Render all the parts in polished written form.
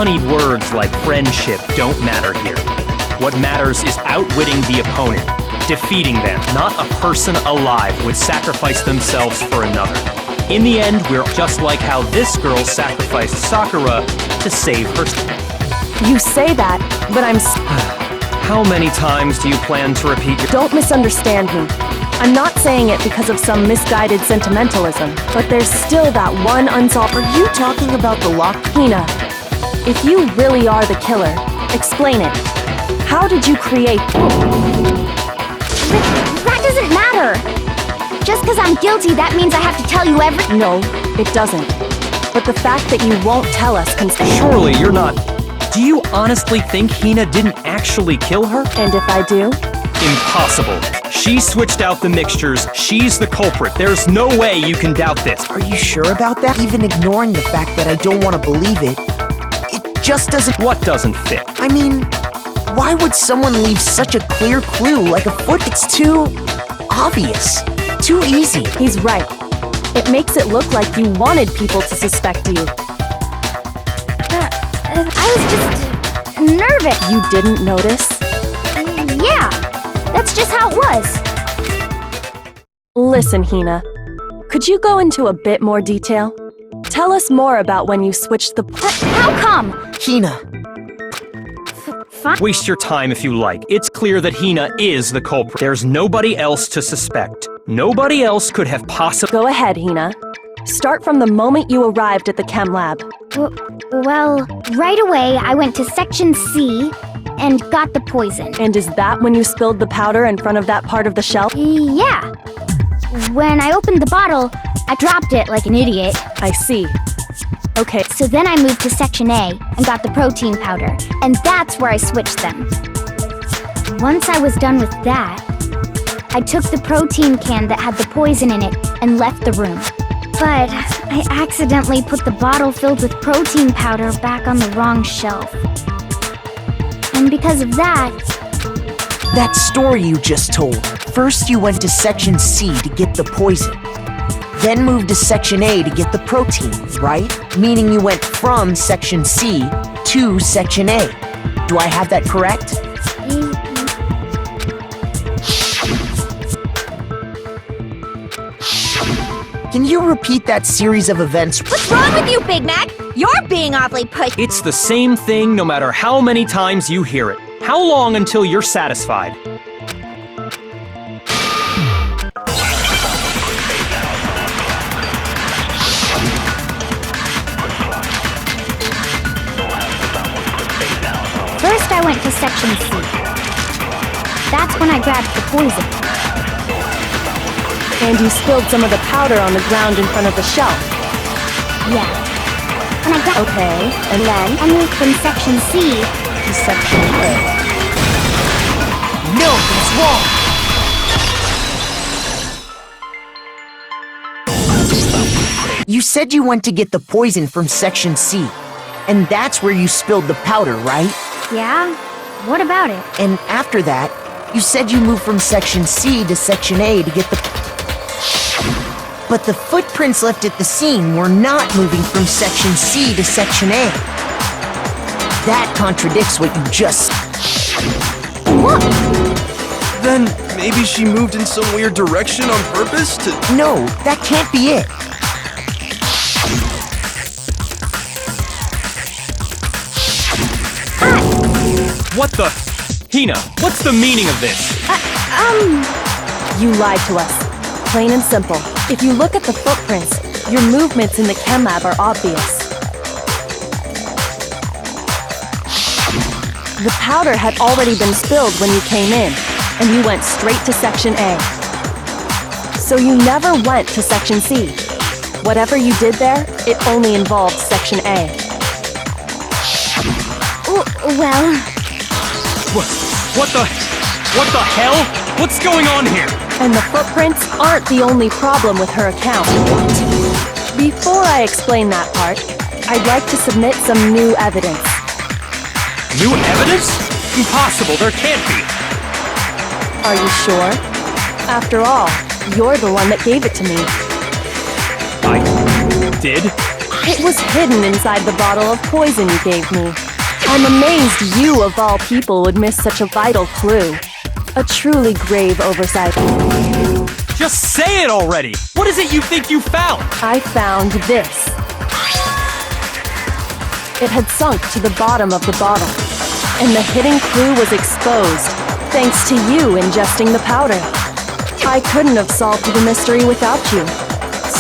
honeyed words like friendship don't matter here. What matters is outwitting the opponent, defeating them. Not a person alive would sacrifice themselves for another. In the end, we're just like how this girl sacrificed Sakura to save her. You say that, but How many times do you plan to repeat your— Don't misunderstand me. I'm not saying it because of some misguided sentimentalism, but there's still that one unsolved— Are you talking about the lock? Hina, if you really are the killer, explain it. How did you create— That doesn't matter! Just because I'm guilty, that means I have to tell you everything. No, it doesn't. But the fact that you won't tell us can— Surely you're not— Do you honestly think Hina didn't actually kill her? And if I do? Impossible. She switched out the mixtures. She's the culprit. There's no way you can doubt this. Are you sure about that? Even ignoring the fact that I don't want to believe it, it just doesn't— What doesn't fit? I mean, why would someone leave such a clear clue like a foot? It's too obvious. Too easy. He's right. It makes it look like you wanted people to suspect you. I was just nervous. You didn't notice? Yeah, that's just how it was. Listen, Hina. Could you go into a bit more detail? Tell us more about when you switched the— How come? Hina, Fine. Waste your time if you like. It's clear that Hina is the culprit. There's nobody else to suspect. Nobody else could have possibly— Go ahead, Hina. Start from the moment you arrived at the chem lab. Well, right away I went to Section C and got the poison. And is that when you spilled the powder in front of that part of the shelf? Yeah. When I opened the bottle, I dropped it like an idiot. I see. Okay. So then I moved to Section A and got the protein powder, and that's where I switched them. Once I was done with that, I took the protein can that had the poison in it and left the room. But I accidentally put the bottle filled with protein powder back on the wrong shelf. And because of that... that story you just told. First you went to Section C to get the poison. Then moved to Section A to get the protein, right? Meaning you went from Section C to Section A. Do I have that correct? Can you repeat that series of events? What's wrong with you, Big Mac? You're being awfully pushy. It's the same thing no matter how many times you hear it. How long until you're satisfied? First I went to Section C. That's when I grabbed the poison. And you spilled some of the powder on the ground in front of the shelf. Yeah. When I grabbed... Okay, and then? I moved from Section C to Section A. No, that's wrong! You said you went to get the poison from Section C, and that's where you spilled the powder, right? Yeah? What about it? And after that, you said you moved from Section C to Section A to get the... But the footprints left at the scene were not moving from Section C to Section A. That contradicts what you just... Look! Then maybe she moved in some weird direction on purpose to... No, that can't be it. What the— Hina, what's the meaning of this? You lied to us. Plain and simple. If you look at the footprints, your movements in the chem lab are obvious. The powder had already been spilled when you came in, and you went straight to Section A. So you never went to Section C. Whatever you did there, it only involved Section A. Well... What the hell? What's going on here? And the footprints aren't the only problem with her account. Before I explain that part, I'd like to submit some new evidence. New evidence? Impossible, there can't be. Are you sure? After all, you're the one that gave it to me. I did? It was hidden inside the bottle of poison you gave me. I'm amazed you, of all people, would miss such a vital clue. A truly grave oversight. Just say it already! What is it you think you found? I found this. It had sunk to the bottom of the bottle, and the hidden clue was exposed, thanks to you ingesting the powder. I couldn't have solved the mystery without you.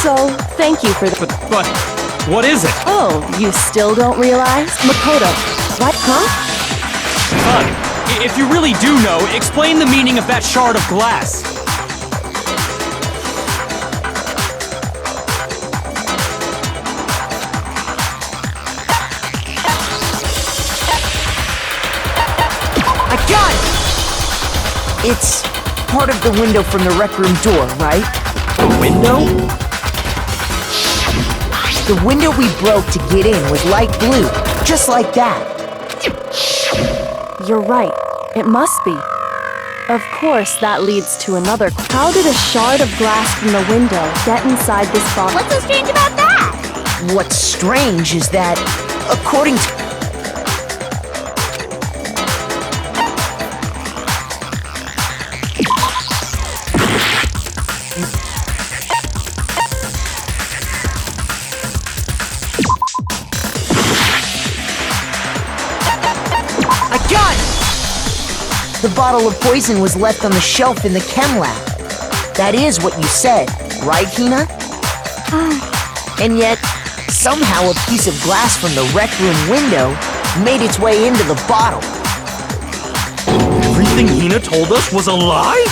So, thank you for that. But, what is it? Oh, you still don't realize? Makoto. What, huh? Son, if you really do know, explain the meaning of that shard of glass. I got it! It's part of the window from the rec room door, right? The window? The window we broke to get in was light blue, just like that. You're right. It must be. Of course, that leads to another. How did a shard of glass from the window get inside this bottle? What's so strange about that? What's strange is that, according to... The bottle of poison was left on the shelf in the chem lab. That is what you said, right, Hina? And yet, somehow a piece of glass from the rec room window made its way into the bottle. Everything Hina told us was a lie?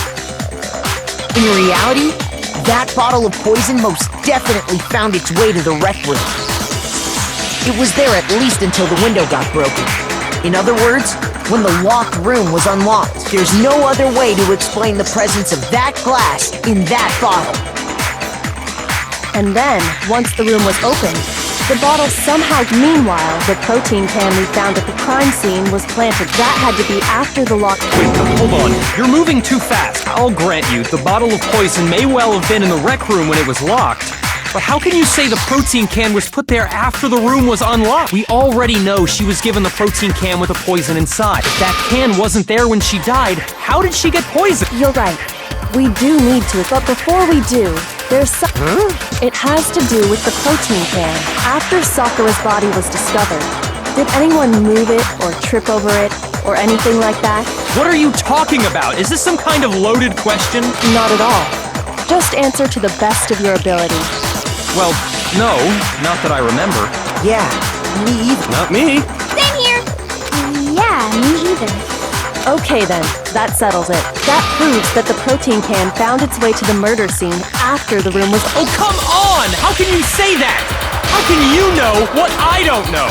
In reality, that bottle of poison most definitely found its way to the rec room. It was there at least until the window got broken. In other words, when the locked room was unlocked. There's no other way to explain the presence of that glass in that bottle. And then, once the room was opened, the bottle somehow... Meanwhile, the protein can we found at the crime scene was planted. That had to be after the lock... Wait, hold on. You're moving too fast. I'll grant you, the bottle of poison may well have been in the rec room when it was locked. But how can you say the protein can was put there after the room was unlocked? We already know she was given the protein can with the poison inside. If that can wasn't there when she died, how did she get poisoned? You're right. We do need to, but before we do, there's some... Huh? It has to do with the protein can. After Sakura's body was discovered, did anyone move it or trip over it or anything like that? What are you talking about? Is this some kind of loaded question? Not at all. Just answer to the best of your ability. Well, no, not that I remember. Yeah, me either. Not me. Same here. Yeah, me either. Okay then, that settles it. That proves that the protein can found its way to the murder scene after the room was... Oh, come on! How can you say that? How can you know what I don't know?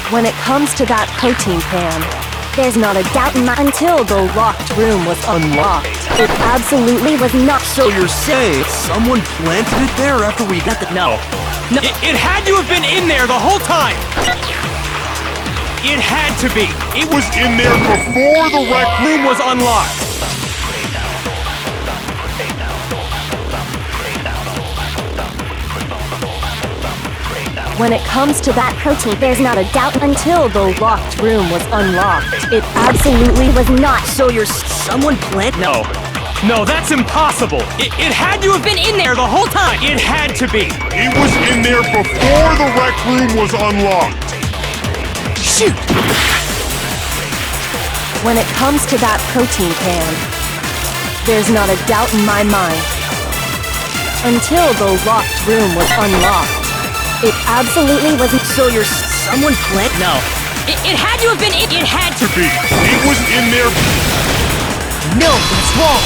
When it comes to that protein can, there's not a doubt in my... Until the locked room was unlocked, it absolutely was not... So you're saying someone planted it there after we got the... No. It had to have been in there the whole time! It had to be! It was in there before the rec room was unlocked! When it comes to that protein, there's not a doubt until the locked room was unlocked. It absolutely was not. So you're... someone planted... No. No, that's impossible! It had to have been in there the whole time! It had to be! It was in there before the rec room was unlocked. Shoot! When it comes to that protein can, there's not a doubt in my mind. Until the locked room was unlocked, it absolutely wasn't... So you're... someone planted... No. It had to have been... It had to be! It was in there... No, that's wrong!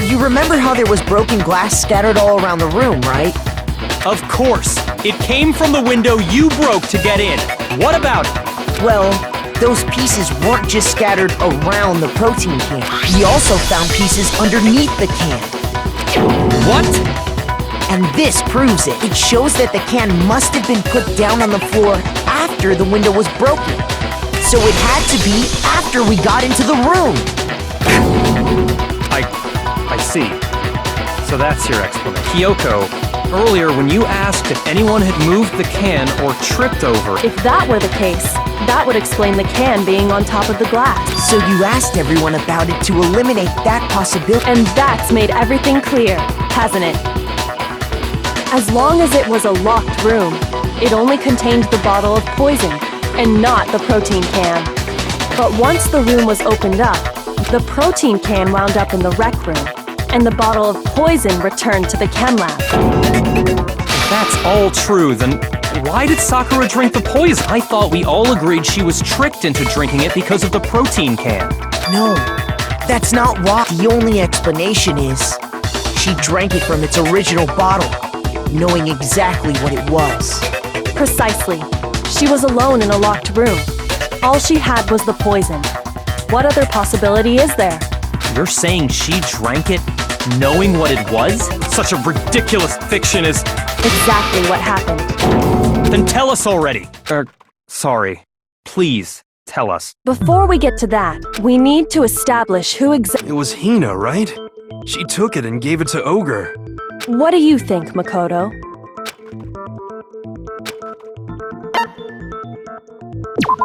You remember how there was broken glass scattered all around the room, right? Of course! It came from the window you broke to get in. What about it? Well, those pieces weren't just scattered around the protein can. We also found pieces underneath the can. What? And this proves it. It shows that the can must have been put down on the floor after the window was broken. So it had to be after we got into the room. I see. So that's your explanation. Kyoko, earlier when you asked if anyone had moved the can or tripped over, If that were the case, that would explain the can being on top of the glass. So you asked everyone about it to eliminate that possibility. And that's made everything clear, hasn't it? As long as it was a locked room, it only contained the bottle of poison, and not the protein can. But once the room was opened up, the protein can wound up in the rec room, and the bottle of poison returned to the chem lab. if that's all true, then why did Sakura drink the poison? I thought we all agreed she was tricked into drinking it because of the protein can. No, that's not why. The only explanation is she drank it from its original bottle, knowing exactly what it was. Precisely. She was alone in a locked room. All she had was the poison. What other possibility is there? You're saying she drank it knowing what it was? Such a ridiculous fiction is... Exactly what happened. Then tell us already. Sorry. Please, tell us. Before we get to that, we need to establish who It was Hina, right? She took it and gave it to Ogre. What do you think, Makoto?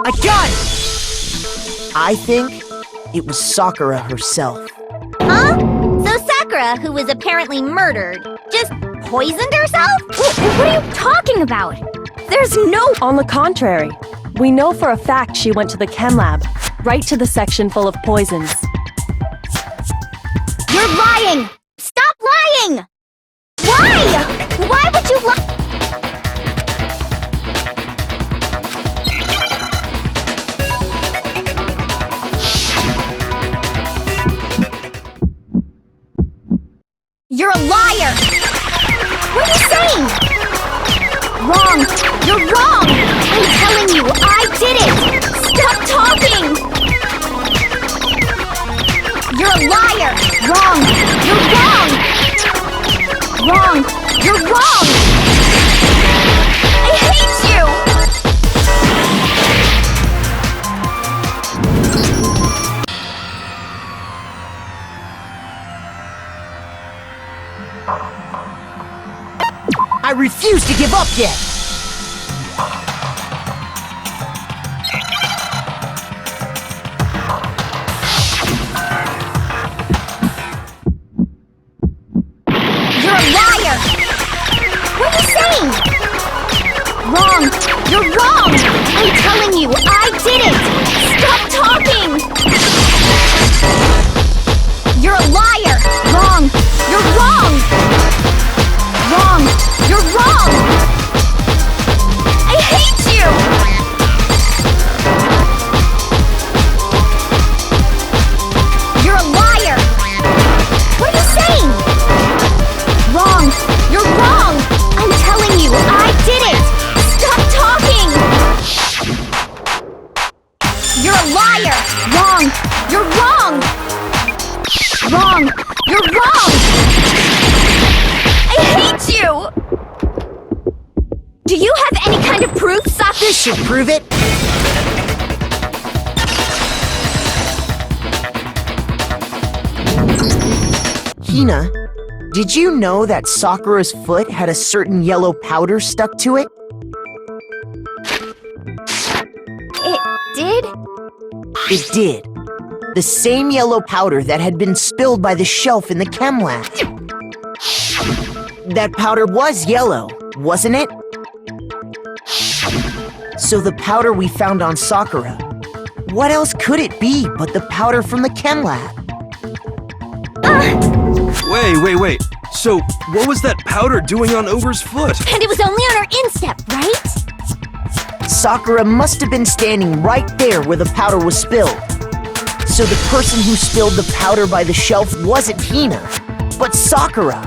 I got it! I think it was Sakura herself. Huh? So Sakura, who was apparently murdered, just poisoned herself? What are you talking about? There's no... On the contrary, we know for a fact she went to the chem lab, right to the section full of poisons. You're lying! Stop lying! Why? Why would you lie? You're a liar! What are you saying? Wrong! You're wrong! I'm telling you, I did it! Stop talking! You're a liar! Wrong! You're wrong! Wrong! You're wrong! I hate you! I refuse to give up yet! You're a liar! What are you saying? Wrong! You're wrong! I'm telling you, I did it! Stop talking! You're a liar! Wrong! You're wrong! Wrong! You're wrong! I hate you! You're a liar! What are you saying? Wrong! You're wrong! I'm telling you, I did it! Stop talking! You're a liar! Wrong! You're wrong! Wrong! You're wrong! I hate you! Do you have any kind of proof, Sakura? This should prove it! Hina, did you know that Sakura's foot had a certain yellow powder stuck to it? It did? It did. The same yellow powder that had been spilled by the shelf in the chem lab. That powder was yellow, wasn't it? So the powder we found on Sakura, what else could it be but the powder from the chem lab? Wait. So, what was that powder doing on Ogre's foot? And it was only on her instep, right? Sakura must have been standing right there where the powder was spilled. So the person who spilled the powder by the shelf wasn't Hina, but Sakura.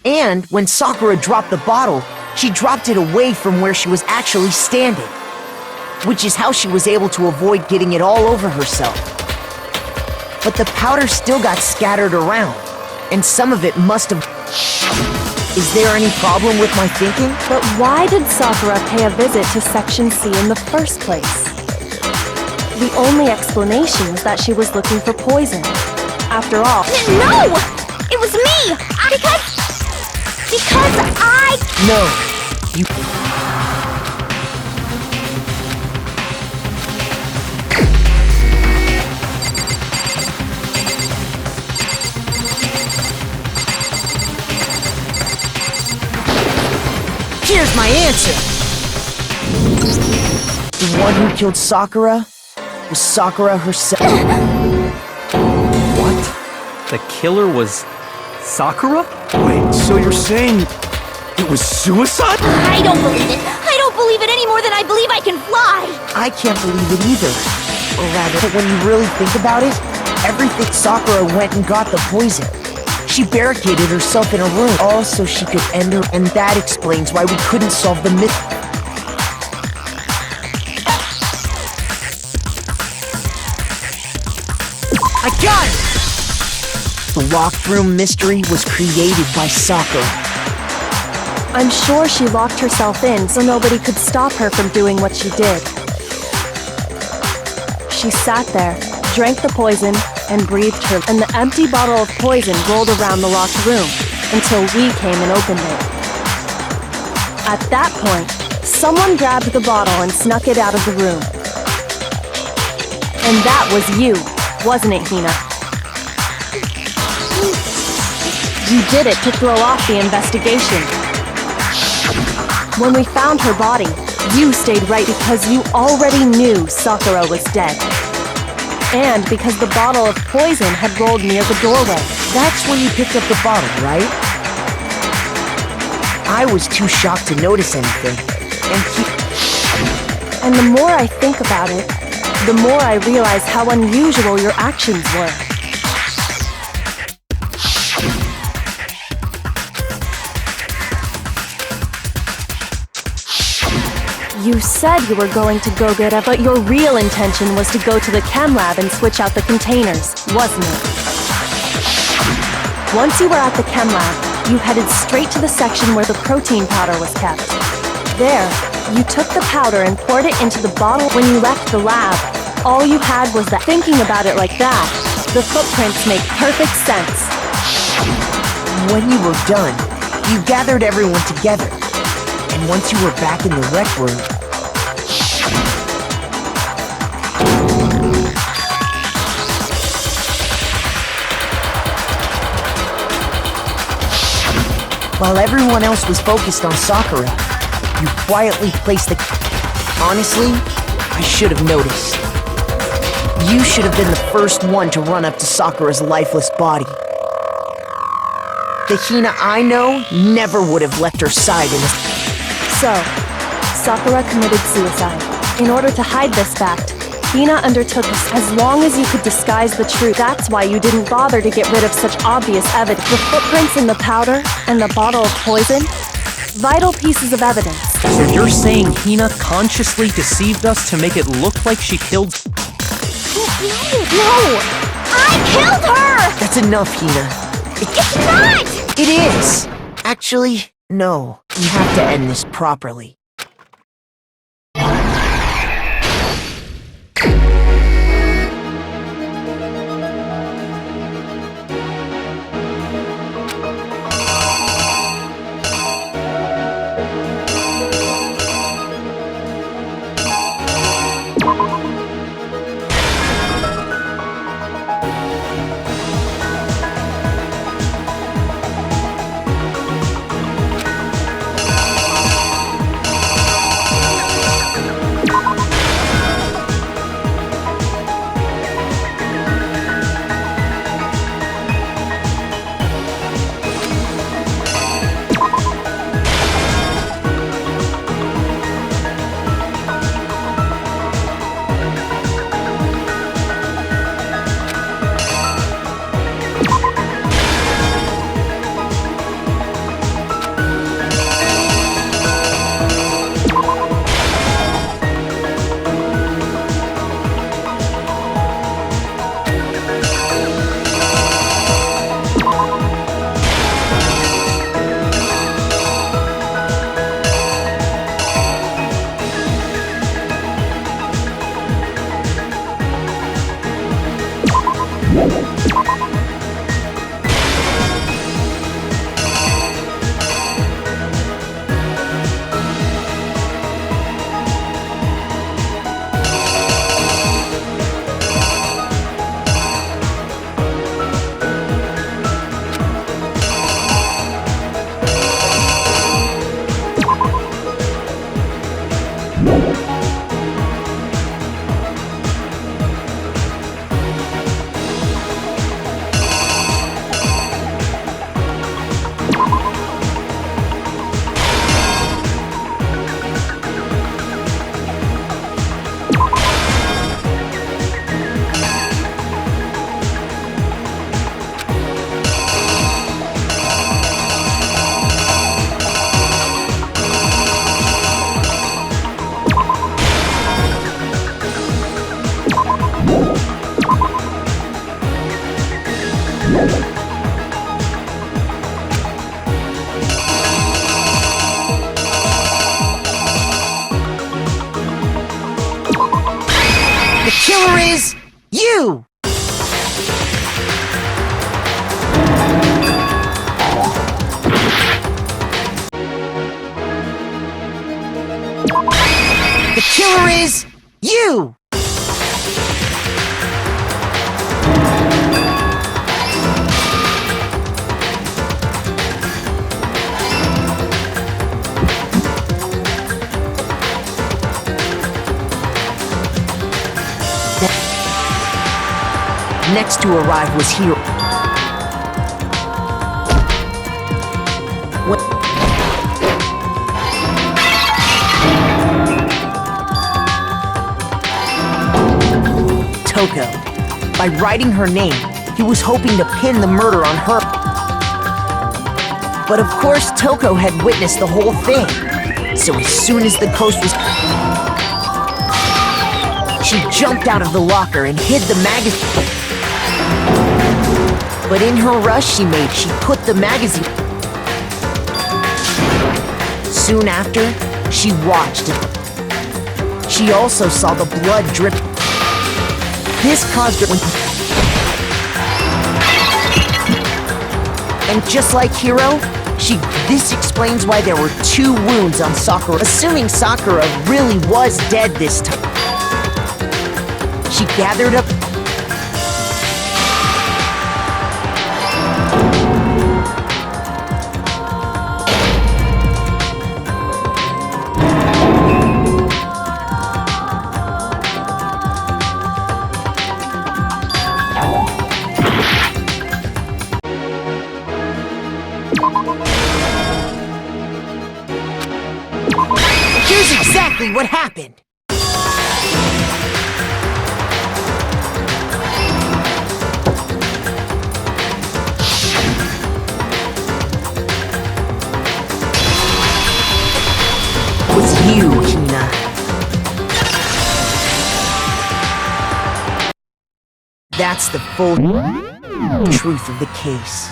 And when Sakura dropped the bottle, she dropped it away from where she was actually standing, which is how she was able to avoid getting it all over herself. But the powder still got scattered around, And some of it must have... Is there any problem with my thinking? But why did Sakura pay a visit to Section C in the first place? The only explanation was that she was looking for poison. After all... No! It was me! Because I... No, you... Here's my answer! The one who killed Sakura was Sakura herself. What? The killer was Sakura? Wait, so you're saying it was suicide? I don't believe it! I don't believe it any more than I believe I can fly! I can't believe it either. Or rather, when you really think about it, everything Sakura went and got the poison. She barricaded herself in a room, all so she could end her, and that explains why we couldn't solve the myth. I got it! The locked room mystery was created by Sakura. I'm sure she locked herself in so nobody could stop her from doing what she did. She sat there, drank the poison, and breathed her, and the empty bottle of poison rolled around the locked room until we came and opened it. At that point, someone grabbed the bottle and snuck it out of the room. And that was you, wasn't it, Hina? You did it to throw off the investigation. When we found her body, you stayed right because you already knew Sakura was dead. And because the bottle of poison had rolled near the doorway. That's when you picked up the bottle, right? I was too shocked to notice anything. And the more I think about it, the more I realize how unusual your actions were. You said you were going to go get it, but your real intention was to go to the chem lab and switch out the containers, wasn't it? Once you were at the chem lab, you headed straight to the section where the protein powder was kept. There, you took the powder and poured it into the bottle. When you left the lab, all you had was that. Thinking about it like that, the footprints make perfect sense. When you were done, you gathered everyone together. And once you were back in the rec room, while everyone else was focused on Sakura, you quietly placed the... Honestly, I should have noticed. You should have been the first one to run up to Sakura's lifeless body. The Hina I know never would have left her side in this... So, Sakura committed suicide. In order to hide this fact, Hina undertook as long as you could disguise the truth. That's why you didn't bother to get rid of such obvious evidence. The footprints in the powder and the bottle of poison, vital pieces of evidence. So you're saying Hina consciously deceived us to make it look like she killed... No! I killed her! That's enough, Hina. It's not! It is! Actually, no. You have to end this properly. killer is you! The killer is you! Next to arrive was Hero. Toko. By writing her name, he was hoping to pin the murder on her. But of course, Toko had witnessed the whole thing. So as soon as the coast was... She jumped out of the locker and hid the magazine. But in her rush she put the magazine. Soon after, she watched it. She also saw the blood drip. This caused her... And just like Hiro, this explains why there were 2 wounds on Sakura. Assuming Sakura really was dead this time. She gathered up... Here's exactly what happened. Was you, Hina. That's the full truth of the case.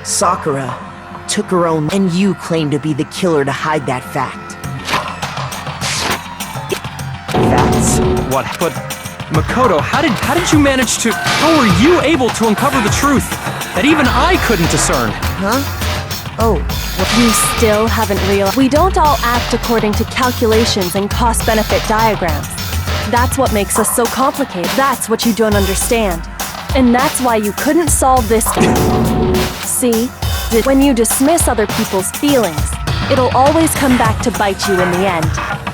Sakura took her own, and you claim to be the killer to hide that fact. That's what. But Makoto, how did you manage to? How were you able to uncover the truth that even I couldn't discern? Huh? Oh, You still haven't realized. We don't all act according to calculations and cost-benefit diagrams. That's what makes us so complicated. That's what you don't understand. And that's why you couldn't solve this. See? When you dismiss other people's feelings, it'll always come back to bite you in the end.